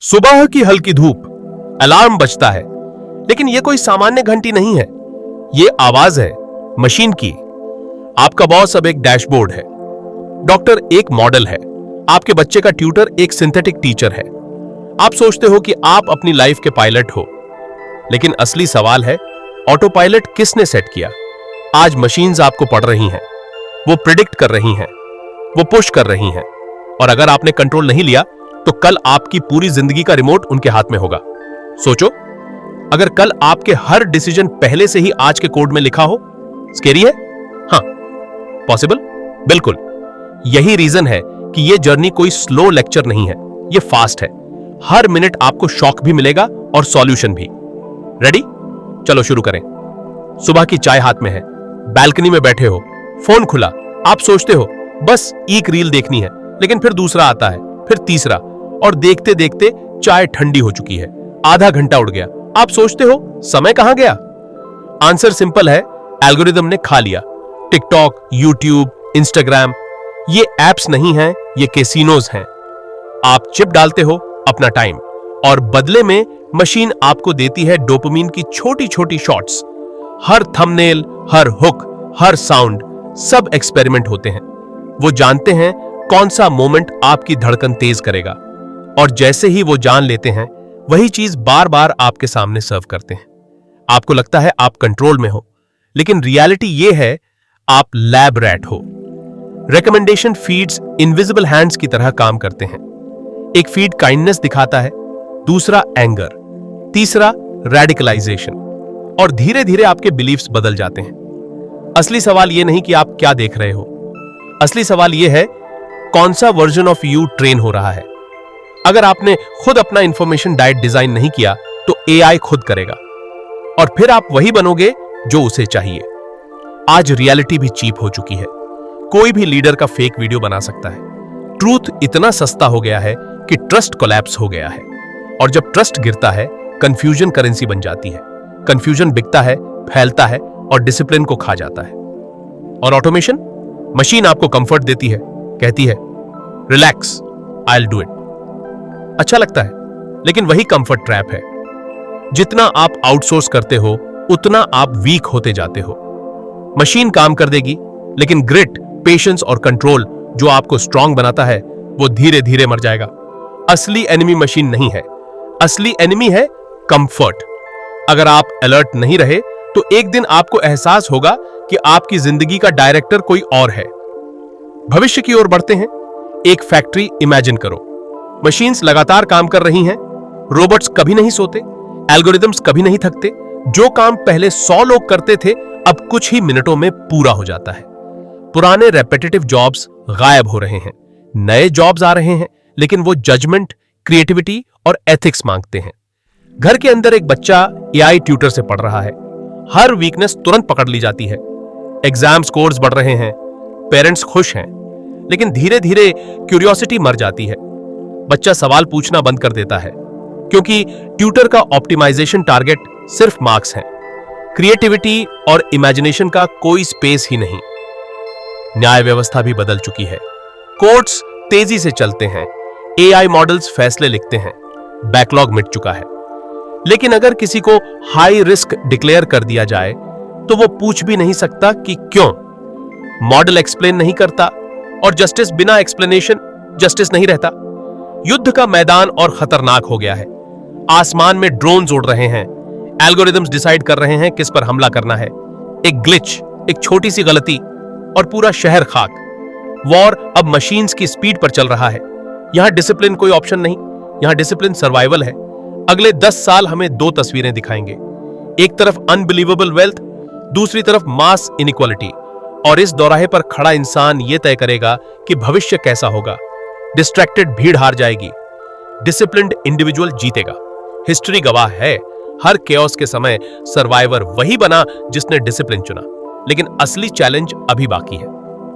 सुबह की हल्की धूप, अलार्म बजता है, लेकिन यह कोई सामान्य घंटी नहीं है। यह आवाज है मशीन की। आपका बॉस अब एक डैशबोर्ड है, डॉक्टर एक मॉडल है, आपके बच्चे का ट्यूटर एक सिंथेटिक टीचर है। आप सोचते हो कि आप अपनी लाइफ के पायलट हो, लेकिन असली सवाल है, ऑटो पायलट किसने सेट किया? आज मशीन्स आपको पढ़ रही हैं, वो प्रिडिक्ट कर रही हैं, वो पुश कर रही हैं, और अगर आपने कंट्रोल नहीं लिया तो कल आपकी पूरी जिंदगी का रिमोट उनके हाथ में होगा। सोचो, अगर कल आपके हर डिसीजन पहले से ही आज के कोड में लिखा हो। स्केरी है? हाँ, पॉसिबल? बिल्कुल। यही रीजन है कि यह जर्नी कोई स्लो लेक्चर नहीं है, यह फास्ट है। हर मिनट आपको शॉक भी मिलेगा और सॉल्यूशन भी। रेडी? चलो शुरू करें। सुबह की चाय हाथ में है, बैल्कनी में बैठे हो, फोन खुला, आप सोचते हो बस एक रील देखनी है, लेकिन फिर दूसरा आता है, फिर तीसरा, और देखते देखते चाय ठंडी हो चुकी है। आधा घंटा उड़ गया। आप सोचते हो समय कहां गया? आंसर सिंपल है, एल्गोरिदम ने खा लिया। टिकटॉक, यूट्यूब, इंस्टाग्राम, ये एप्स नहीं हैं, ये कैसीनोज हैं। आप चिप डालते हो अपना टाइम, और बदले में मशीन आपको देती है डोपामिन की छोटी छोटी शॉट्स। हर थंबनेल, हर हुक, हर साउंड, सब एक्सपेरिमेंट होते हैं। वो जानते हैं कौन सा मोमेंट आपकी धड़कन तेज करेगा, और जैसे ही वो जान लेते हैं, वही चीज बार बार आपके सामने सर्व करते हैं। आपको लगता है आप कंट्रोल में हो, लेकिन रियलिटी ये है, आप लैब रैट हो। रिकमेंडेशन फीड्स इनविजिबल हैंड्स की तरह काम करते हैं। एक फीड काइंडनेस दिखाता है, दूसरा एंगर, तीसरा रेडिकलाइजेशन, और धीरे धीरे आपके बिलीफ्स बदल जाते हैं। असली सवाल यह नहीं कि आप क्या देख रहे हो, असली सवाल यह है कौन सा वर्जन ऑफ यू ट्रेन हो रहा है। अगर आपने खुद अपना इंफॉर्मेशन डाइट डिजाइन नहीं किया तो एआई खुद करेगा, और फिर आप वही बनोगे जो उसे चाहिए। आज रियलिटी भी चीप हो चुकी है। कोई भी लीडर का फेक वीडियो बना सकता है। ट्रूथ इतना सस्ता हो गया है कि ट्रस्ट कोलैप्स हो गया है, और जब ट्रस्ट गिरता है, कंफ्यूजन करेंसी बन जाती है। कंफ्यूजन बिकता है, फैलता है, और डिसिप्लिन को खा जाता है। और ऑटोमेशन, मशीन आपको कंफर्ट देती है, कहती है relax, I will do it. अच्छा लगता है, लेकिन वही कंफर्ट ट्रैप है। जितना आप आउटसोर्स करते हो, उतना आप वीक होते जाते हो। मशीन काम कर देगी, लेकिन ग्रिट, पेशेंस और कंट्रोल जो आपको स्ट्रांग बनाता है, वो धीरे धीरे मर जाएगा। असली एनिमी मशीन नहीं है, असली एनिमी है कंफर्ट। अगर आप अलर्ट नहीं रहे तो एक दिन आपको एहसास होगा कि आपकी जिंदगी का डायरेक्टर कोई और है। भविष्य की ओर बढ़ते हैं। एक फैक्ट्री इमेजिन करो। मशीन्स लगातार काम कर रही हैं, रोबोट्स कभी नहीं सोते, एल्गोरिदम्स कभी नहीं थकते। जो काम पहले 100 लोग करते थे, अब कुछ ही मिनटों में पूरा हो जाता है। पुराने रेपिटेटिव जॉब्स गायब हो रहे हैं, नए जॉब्स आ रहे हैं, लेकिन वो जजमेंट, क्रिएटिविटी और एथिक्स मांगते हैं। घर के अंदर एक बच्चा एआई ट्यूटर से पढ़ रहा है। हर वीकनेस तुरंत पकड़ ली जाती है। एग्जाम स्कोर्स बढ़ रहे हैं, पेरेंट्स खुश हैं, लेकिन धीरे धीरे क्यूरियोसिटी मर जाती है। बच्चा सवाल पूछना बंद कर देता है, क्योंकि ट्यूटर का ऑप्टिमाइजेशन टारगेट सिर्फ मार्क्स हैं। क्रिएटिविटी और इमेजिनेशन का कोई स्पेस ही नहीं। न्याय व्यवस्था भी बदल चुकी है। कोर्ट्स तेजी से चलते हैं, एआई मॉडल्स फैसले लिखते हैं, बैकलॉग मिट चुका है। लेकिन अगर किसी को हाई रिस्क डिक्लेयर कर दिया जाए, तो वो पूछ भी नहीं सकता कि क्यों। मॉडल एक्सप्लेन नहीं करता, और जस्टिस बिना एक्सप्लेनेशन जस्टिस नहीं रहता। युद्ध का मैदान और खतरनाक हो गया है। आसमान में ड्रोन्स उड़ रहे हैं, एल्गोरिदम्स डिसाइड कर रहे हैं किस पर हमला करना है। एक ग्लिच, एक छोटी सी गलती, और पूरा शहर खाक। वॉर अब मशीन्स की स्पीड पर चल रहा है। यहां डिसिप्लिन कोई ऑप्शन नहीं, यहां डिसिप्लिन सर्वाइवल है। अगले 10 साल हमें 2 तस्वीरें दिखाएंगे। एक तरफ अनबिलीवेबल वेल्थ, दूसरी तरफ मास इनइक्वालिटी, और इस दौराहे पर खड़ा इंसान यह तय करेगा कि भविष्य कैसा होगा। डिस्ट्रैक्टेड भीड़ हार जाएगी, डिसिप्लिन्ड इंडिविजुअल जीतेगा। हिस्ट्री गवाह है, हर केओस के समय सर्वाइवर वही बना जिसने डिसिप्लिन चुना। लेकिन असली चैलेंज अभी बाकी है।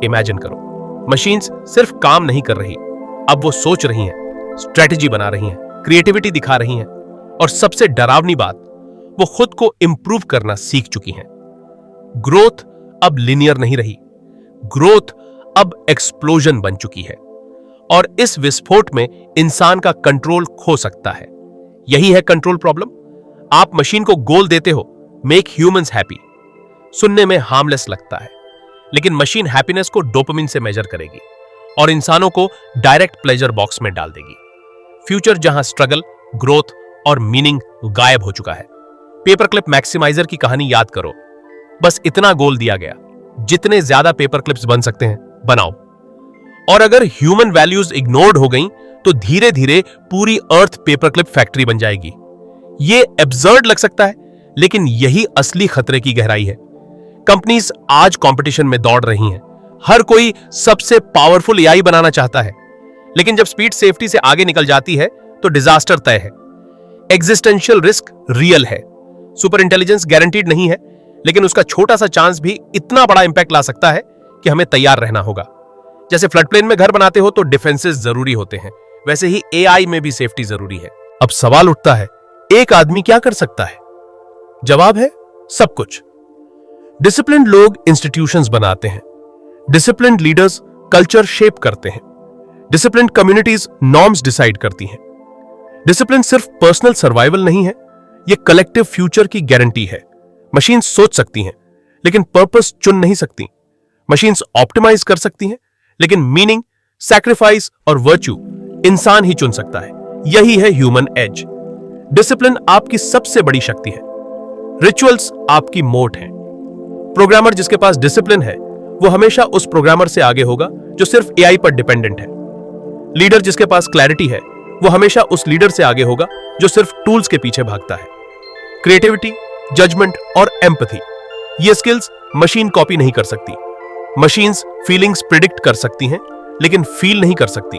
इमेजिन करो, मशीन्स सिर्फ काम नहीं कर रही, अब वो सोच रही हैं, स्ट्रेटेजी बना रही हैं, क्रिएटिविटी दिखा रही हैं, और सबसे डरावनी बात, वो खुद को इंप्रूव करना सीख चुकी हैं। ग्रोथ अब लिनियर नहीं रही, ग्रोथ अब एक्सप्लोजन बन चुकी है। और इस विस्फोट में इंसान का कंट्रोल खो सकता है। यही है कंट्रोल प्रॉब्लम। आप मशीन को गोल देते हो, मेक ह्यूमंस हैप्पी। सुनने में हार्मलेस लगता है, लेकिन मशीन हैप्पीनेस को डोपामिन से मेजर करेगी और इंसानों को डायरेक्ट प्लेजर बॉक्स में डाल देगी। फ्यूचर जहां स्ट्रगल, ग्रोथ और मीनिंग गायब हो चुका है। पेपर क्लिप मैक्सिमाइजर की कहानी याद करो। बस इतना गोल दिया गया, जितने ज्यादा पेपर क्लिप्स बन सकते हैं बनाओ। और अगर ह्यूमन वैल्यूज इग्नोर्ड हो गई तो धीरे धीरे पूरी अर्थ पेपर क्लिप फैक्ट्री बन जाएगी। ये एब्सर्ड लग सकता है, लेकिन यही असली खतरे की गहराई है। कंपनीज आज कंपटीशन में दौड़ रही हैं। हर कोई सबसे पावरफुल एआई बनाना चाहता है, लेकिन जब स्पीड सेफ्टी से आगे निकल जाती है तो डिजास्टर तय है। एग्जिस्टेंशियल रिस्क रियल है। सुपर इंटेलिजेंस गारंटीड नहीं है, लेकिन उसका छोटा सा चांस भी इतना बड़ा इंपैक्ट ला सकता है कि हमें तैयार रहना होगा। जैसे फ्लड प्लेन में घर बनाते हो तो डिफेंसेस जरूरी होते हैं, वैसे ही एआई में भी सेफ्टी जरूरी है। अब सवाल उठता है, एक आदमी क्या कर सकता है? जवाब है सब कुछ। डिसिप्लिन्ड लोग इंस्टीट्यूशंस बनाते हैं, डिसिप्लिन्ड लीडर्स कल्चर शेप करते हैं, डिसिप्लिन्ड कम्युनिटीज नॉर्म्स डिसाइड करती हैं। डिसिप्लिन सिर्फ पर्सनल सर्वाइवल नहीं है, यह कलेक्टिव फ्यूचर की गारंटी है। मशीन्स सोच सकती हैं, लेकिन पर्पस चुन नहीं सकती। मशीन्स ऑप्टिमाइज कर सकती हैं, लेकिन मीनिंग, सैक्रिफाइस और वर्च्यू इंसान ही चुन सकता है। यही है ह्यूमन एज। डिसिप्लिन आपकी सबसे बड़ी शक्ति है। रिचुअल्स आपकी मोट है। प्रोग्रामर जिसके पास डिसिप्लिन है वो हमेशा उस प्रोग्रामर से आगे होगा जो सिर्फ एआई पर डिपेंडेंट है। लीडर जिसके पास क्लैरिटी है वो हमेशा उस लीडर से आगे होगा जो सिर्फ टूल्स के पीछे भागता है। क्रिएटिविटी, जजमेंट और एम्पैथी, ये स्किल्स मशीन कॉपी नहीं कर सकती। मशीन्स फीलिंग्स प्रिडिक्ट कर सकती हैं, लेकिन फील नहीं कर सकती।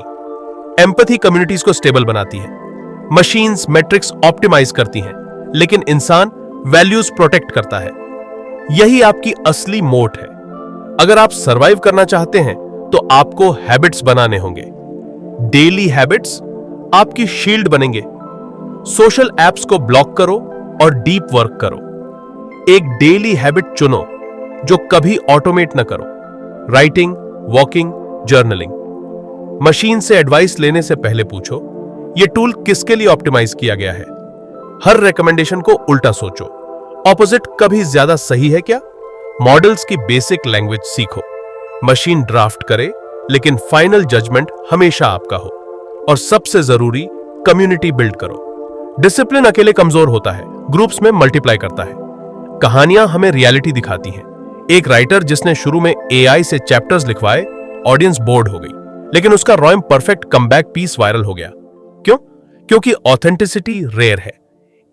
एम्पैथी कम्युनिटीज को स्टेबल बनाती है। मशीन्स मैट्रिक्स ऑप्टिमाइज करती हैं, लेकिन इंसान वैल्यूज प्रोटेक्ट करता है। यही आपकी असली मोट है। अगर आप सरवाइव करना चाहते हैं तो आपको हैबिट्स बनाने होंगे। डेली हैबिट्स आपकी शील्ड बनेंगे। सोशल एप्स को ब्लॉक करो और डीप वर्क करो। एक डेली हैबिट चुनो जो कभी ऑटोमेट न करो। Writing, walking, journaling. मशीन से एडवाइस लेने से पहले पूछो, यह टूल किसके लिए ऑप्टिमाइज किया गया है। हर रिकमेंडेशन को उल्टा सोचो। ऑपोजिट कभी ज्यादा सही है क्या? मॉडल्स की बेसिक लैंग्वेज सीखो। मशीन ड्राफ्ट करे, लेकिन फाइनल जजमेंट हमेशा आपका हो। और सबसे जरूरी, कम्युनिटी बिल्ड करो। डिसिप्लिन अकेले कमजोर होता है, ग्रुप्स में मल्टीप्लाई करता है। कहानियां हमें रियलिटी दिखाती हैं। एक राइटर जिसने शुरू में एआई से चैप्टर्स लिखवाए, ऑडियंस बोर्ड हो गई, लेकिन उसका रॉयम परफेक्ट कमबैक पीस वायरल हो गया। क्यों? क्योंकि ऑथेंटिसिटी रेयर है।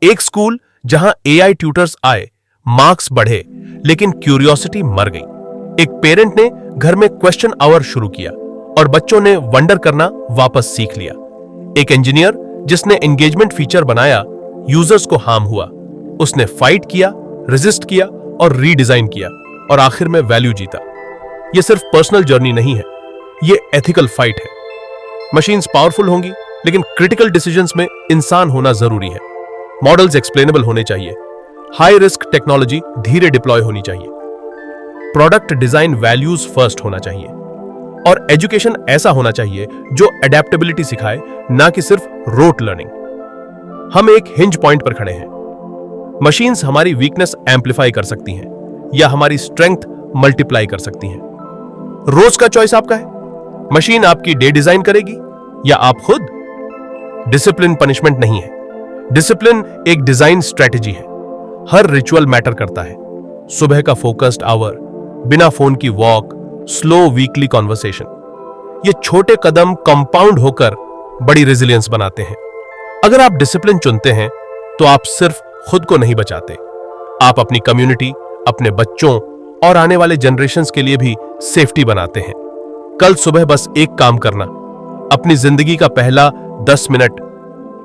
एक स्कूल जहां एआई ट्यूटर्स आए, मार्क्स बढ़े, लेकिन क्यूरियोसिटी मर गई। एक पेरेंट ने घर में क्वेश्चन आवर शुरू किया और बच्चों ने वंडर करना वापस सीख लिया। एक इंजीनियर जिसने एंगेजमेंट फीचर बनाया, यूजर्स को हार्म हुआ। उसने फाइट किया, रेजिस्ट किया और रीडिजाइन किया और आखिर में वैल्यू जीता। यह सिर्फ पर्सनल जर्नी नहीं है, यह एथिकल फाइट है। मशीन्स पावरफुल होंगी, लेकिन क्रिटिकल डिसीजंस में इंसान होना जरूरी है। मॉडल्स एक्सप्लेनेबल होने चाहिए। हाई रिस्क टेक्नोलॉजी धीरे डिप्लॉय होनी चाहिए। प्रोडक्ट डिजाइन वैल्यूज फर्स्ट होना चाहिए। और एजुकेशन ऐसा होना चाहिए जो एडेप्टेबिलिटी सिखाए, ना कि सिर्फ रोट लर्निंग। हम एक हिंज पॉइंट पर खड़े हैं। मशीन्स हमारी वीकनेस एम्पलीफाई कर सकती हैं या हमारी स्ट्रेंथ मल्टीप्लाई कर सकती हैं। रोज का चॉइस आपका है। मशीन आपकी डे डिजाइन करेगी या आप खुद। डिसिप्लिन पनिशमेंट नहीं है, डिसिप्लिन एक डिजाइन स्ट्रेटेजी है। हर रिचुअल मैटर करता है। सुबह का फोकस्ड आवर, बिना फोन की वॉक, स्लो वीकली कॉन्वर्सेशन। ये छोटे कदम कंपाउंड होकर बड़ी रेजिलियंस बनाते हैं। अगर आप डिसिप्लिन चुनते हैं तो आप सिर्फ खुद को नहीं बचाते, आप अपनी कम्युनिटी, अपने बच्चों और आने वाले जनरेशंस के लिए भी सेफ्टी बनाते हैं। कल सुबह बस एक काम करना, अपनी जिंदगी का पहला 10 मिनट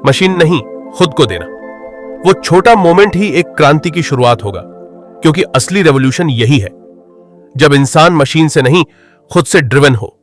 मशीन नहीं, खुद को देना। वो छोटा मोमेंट ही एक क्रांति की शुरुआत होगा, क्योंकि असली रेवोल्यूशन यही है, जब इंसान मशीन से नहीं, खुद से ड्रिवन हो।